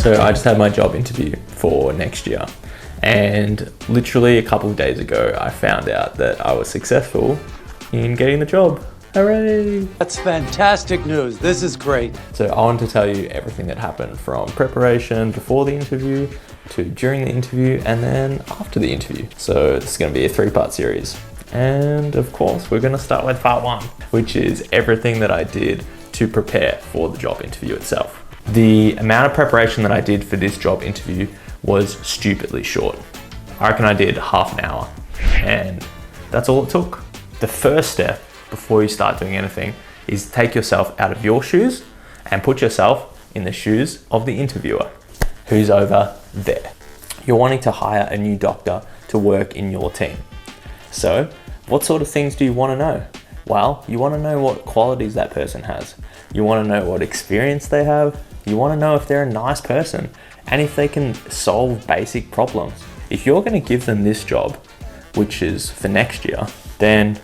So I just had my job interview for next year, and literally a couple of days ago, I found out that I was successful in getting the job. Hooray! That's fantastic news. This is great. So I want to tell you everything that happened from preparation before the interview to during the interview and then after the interview. So this is going to be a 3-part series. And of course, we're going to start with part 1, which is everything that I did to prepare for the job interview itself. The amount of preparation that I did for this job interview was stupidly short. I reckon I did half an hour, and that's all it took. The first step before you start doing anything is take yourself out of your shoes and put yourself in the shoes of the interviewer, who's over there. You're wanting to hire a new doctor to work in your team. So what sort of things do you want to know? Well, you want to know what qualities that person has. You want to know what experience they have. You want to know if they're a nice person and if they can solve basic problems. If you're going to give them this job, which is for next year, then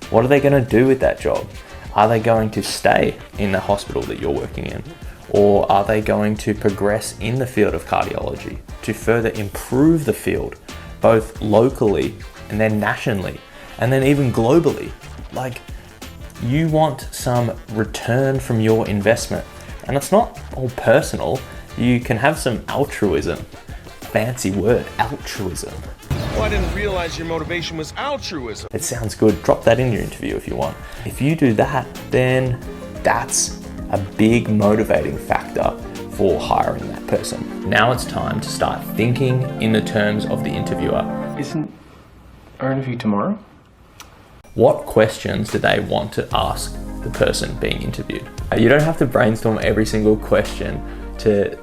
what are they going to do with that job? Are they going to stay in the hospital that you're working in? Or are they going to progress in the field of cardiology to further improve the field, both locally and then nationally, and then even globally? Like, you want some return from your investment. And it's not all personal. You can have some altruism. Fancy word, altruism. Oh, I didn't realize your motivation was altruism. It sounds good. Drop that in your interview if you want. If you do that, then that's a big motivating factor for hiring that person. Now it's time to start thinking in the terms of the interviewer. Isn't our interview tomorrow? What questions do they want to ask the person being interviewed? You don't have to brainstorm every single question to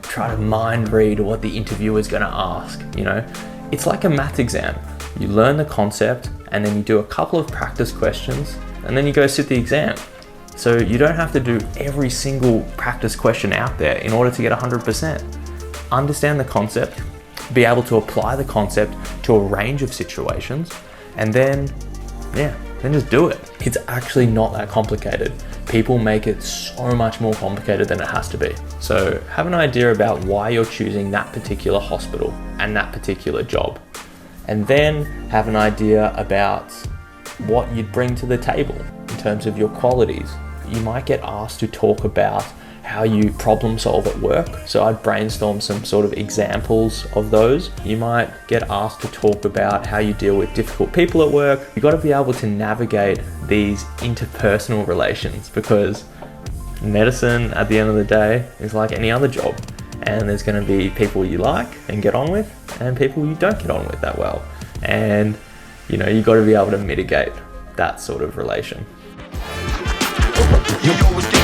try to mind read what the interviewer is going to ask, you know? It's like a math exam. You learn the concept and then you do a couple of practice questions and then you go sit the exam. So you don't have to do every single practice question out there in order to get 100%. Understand the concept, be able to apply the concept to a range of situations, and then just do it. It's actually not that complicated. People make it so much more complicated than it has to be. So have an idea about why you're choosing that particular hospital and that particular job. And then have an idea about what you'd bring to the table in terms of your qualities. You might get asked to talk about how you problem solve at work. So I'd brainstorm some sort of examples of those. You might get asked to talk about how you deal with difficult people at work. You've got to be able to navigate these interpersonal relations, because medicine at the end of the day is like any other job. And there's going to be people you like and get on with and people you don't get on with that well. And you've got to be able to mitigate that sort of relation. You always